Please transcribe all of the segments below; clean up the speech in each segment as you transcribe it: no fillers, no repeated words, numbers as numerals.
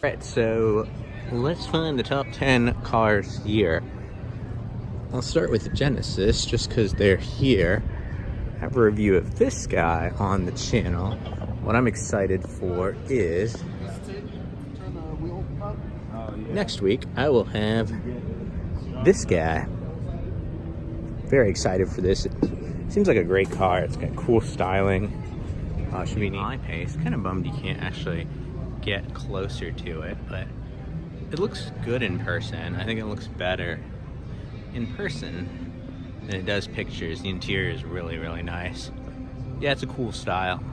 Alright, so let's find the top 10 cars here. I'll start with the Genesis, just because they're here. I have a review of this guy on the channel. What I'm excited for is next week I will have this guy. Very excited for this. It seems like a great car. It's got cool styling. Should be high pace. Kind of bummed you can't actually get closer to it, but it looks good in person. I think it looks better in person than it does pictures. The interior is really, really nice. Yeah, it's a cool style.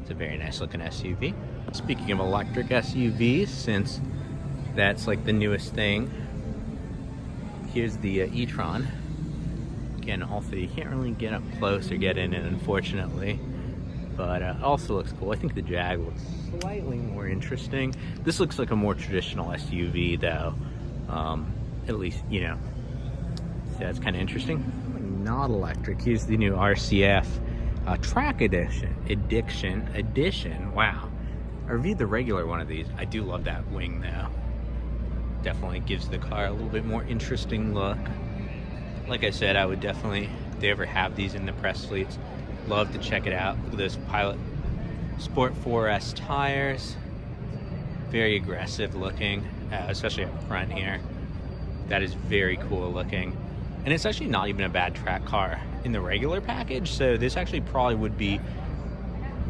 It's a very nice looking SUV. Speaking of electric SUVs, since that's like the newest thing, here's the e-tron. Again, also you can't really get up close or get in it, unfortunately, but also looks cool. I think the Jag looks slightly more interesting. This looks like a more traditional SUV though, at least, you know, so that's kind of interesting. Not electric. Here's the new RCF Track Edition. Wow. I reviewed the regular one of these. I do love that wing though. Definitely gives the car a little bit more interesting look. Like I said, I would definitely, if they ever have these in the press fleets, love to check it out. Look at those Pilot Sport 4S tires. Very aggressive looking, especially up front here. That is very cool looking. And it's actually not even a bad track car in the regular package, so this actually probably would be,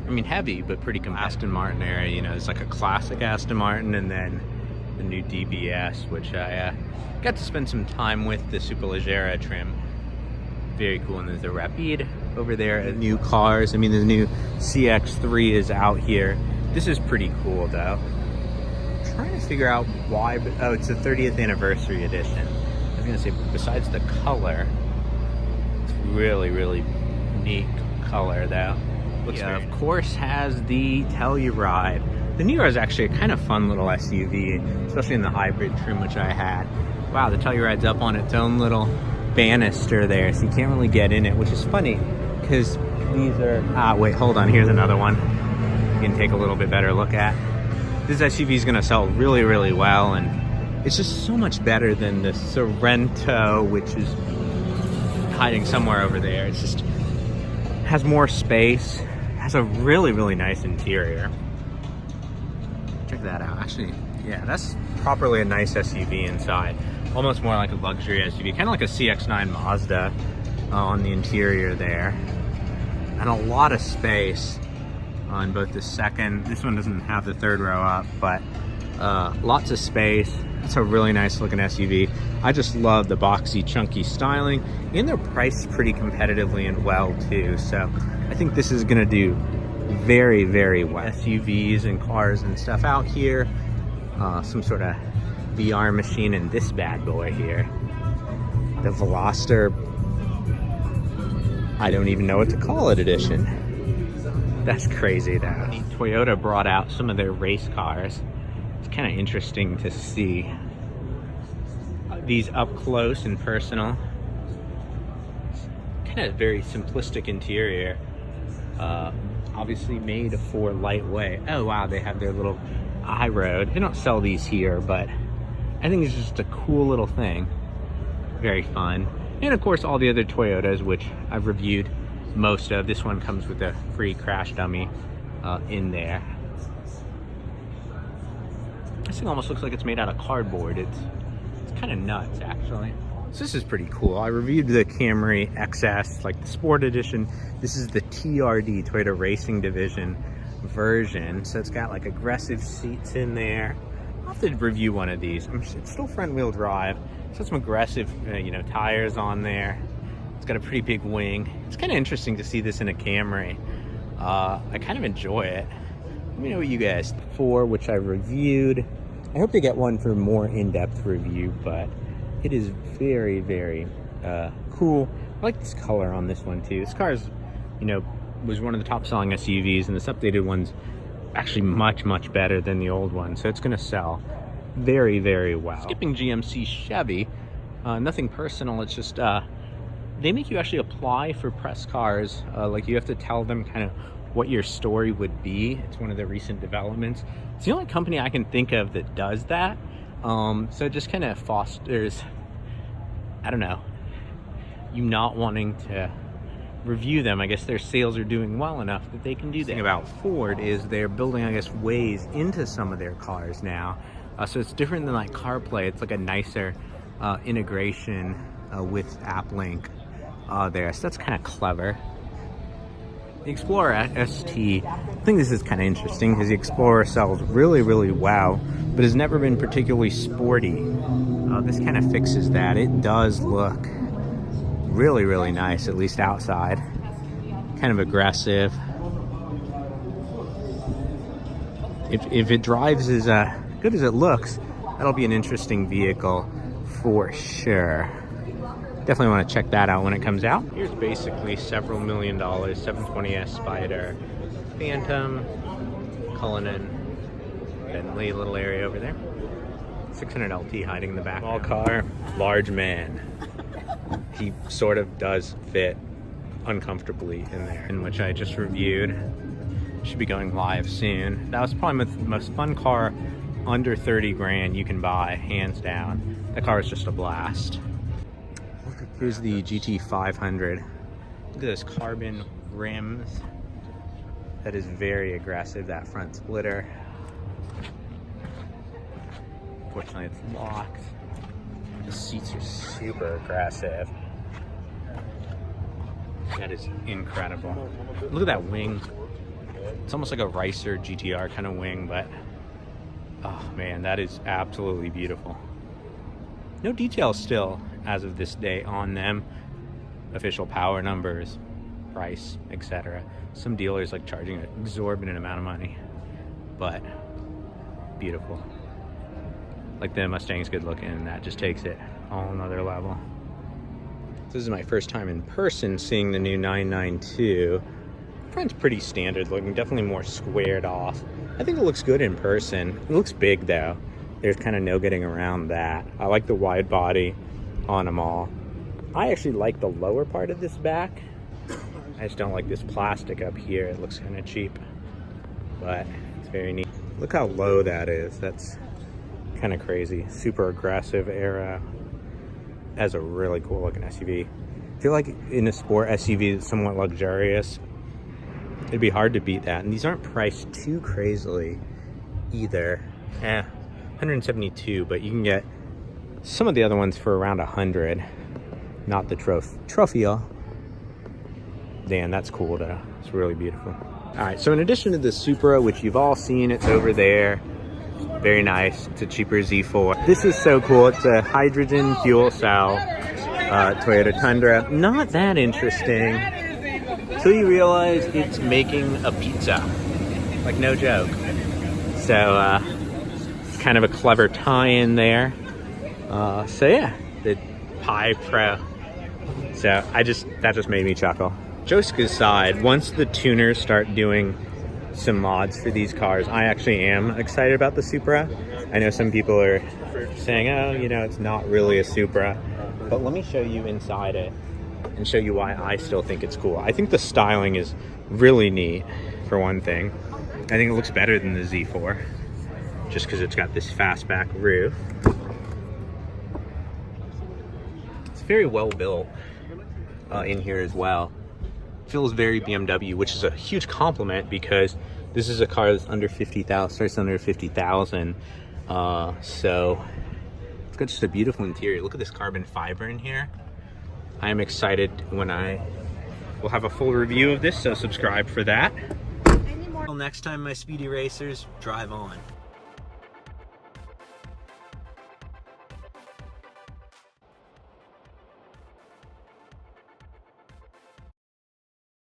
I mean, heavy, but pretty Aston Martin area. You know, it's like a classic Aston Martin, and then the new DBS, which I got to spend some time with, the Superleggera trim. Very cool. And there's the Rapide over there, new cars. I mean, the new CX-3 is out here. This is pretty cool though. I'm trying to figure out why, but oh, it's the 30th anniversary edition. I was gonna say, besides the color, it's really, really neat color though. Yeah, of course has the Telluride. The Nero is actually a kind of fun little SUV, especially in the hybrid trim, which I had. Wow, the Telluride's up on its own little banister there, so you can't really get in it, which is funny, because these are... wait, hold on, here's another one you can take a little bit better look at. This SUV is going to sell really, really well, and it's just so much better than the Sorento, which is hiding somewhere over there. It just has more space, has a really, really nice interior. Check that out. Actually, yeah, that's properly a nice SUV inside. Almost more like a luxury SUV, kind of like a CX-9 Mazda on the interior there. And a lot of space on both the second, this one doesn't have the third row up, but lots of space. It's a really nice looking SUV. I just love the boxy, chunky styling, and they're priced pretty competitively and well too. So I think this is gonna do very, very well. SUVs and cars and stuff out here. Some sort of VR machine in this bad boy here. The Veloster, I don't even know what to call it, edition. That's crazy though. Toyota brought out some of their race cars. It's kind of interesting to see these up close and personal. Kind of very simplistic interior. Obviously made for lightweight. Oh wow, they have their little iRoad. They don't sell these here, but I think it's just a cool little thing. Very fun. And of course all the other Toyotas, which I've reviewed most of. This one comes with a free crash dummy in there. This thing almost looks like it's made out of cardboard. It's kind of nuts actually. So this is pretty cool. I reviewed the Camry XS, like the Sport Edition. This is the TRD, Toyota Racing Division version. So it's got like aggressive seats in there. I'll have to review one of these. It's still front wheel drive. It's got some aggressive, you know, tires on there. It's got a pretty big wing. It's kind of interesting to see this in a Camry. I kind of enjoy it. Let me know what you guys for, which I reviewed. I hope to get one for more in-depth review, but it is very, very cool. I like this color on this one too. This car is, you know, was one of the top selling SUVs, and this updated one's actually much, much better than the old one. So it's gonna sell very, very well. Skipping GMC Chevy, nothing personal, it's just, they make you actually apply for press cars. Like you have to tell them kind of what your story would be. It's one of the recent developments. It's the only company I can think of that does that. So it just kind of fosters, I don't know, you not wanting to review them. I guess their sales are doing well enough that they can do that. The thing about Ford is they're building, I guess, Waze into some of their cars now. So it's different than like CarPlay. It's like a nicer integration with AppLink there. So that's kind of clever. The Explorer ST, I think this is kind of interesting because the Explorer sells really, really well, but has never been particularly sporty. This kind of fixes that. It does look really, really nice, at least outside. Kind of aggressive. If it drives as good as it looks, that'll be an interesting vehicle for sure. Definitely want to check that out when it comes out. Here's basically several $1 million 720S Spider, Phantom, Cullinan, Bentley, little area over there. 600 LT hiding in the back. Small car, large man. He sort of does fit uncomfortably in there, in which I just reviewed. Should be going live soon. That was probably the most fun car under 30 grand you can buy, hands down. That car is just a blast. Here's the GT500. Look at those carbon rims. That is very aggressive, that front splitter. Fortunately, it's locked. The seats are super aggressive. That is incredible. Look at that wing. It's almost like a Ricer GTR kind of wing, but oh man, that is absolutely beautiful. No details still, as of this day, on them. Official power numbers, price, etc. Some dealers like charging an exorbitant amount of money, but beautiful. Like the Mustang's good looking, and that just takes it all another level. This is my first time in person seeing the new 992. Front's pretty standard looking, definitely more squared off. I think it looks good in person. It looks big though. There's kind of no getting around that. I like the wide body on them all. I actually like the lower part of this back. I just don't like this plastic up here. It looks kind of cheap, but it's very neat. Look how low that is. That's kind of crazy. Super aggressive era. Has a really cool looking SUV. I feel like in a sport SUV that's somewhat luxurious, it'd be hard to beat that. And these aren't priced too crazily either. 172, but you can get some of the other ones for around 100. Not the Trofeo. Damn, that's cool though. It's really beautiful. All right, so in addition to the Supra, which you've all seen, it's over there. Very nice. It's a cheaper Z4. This is so cool. It's a hydrogen fuel cell Toyota Tundra. Not that interesting until you realize it's making a pizza. Like, no joke. So it's kind of a clever tie-in there. So yeah, the Pi Pro. So that just made me chuckle. Jokes aside, once the tuners start doing some mods for these cars, I actually am excited about the Supra. I know some people are saying, oh, you know, it's not really a Supra, but let me show you inside it and show you why I still think it's cool. I think the styling is really neat, for one thing. I think it looks better than the Z4, just because it's got this fastback roof. It's very well built in here as well. Feels very BMW, which is a huge compliment because this is a car that's under 50,000, starts under 50,000. So it's got just a beautiful interior. Look at this carbon fiber in here. I am excited when I will have a full review of this, so subscribe for that. Until next time, my speedy racers, drive on.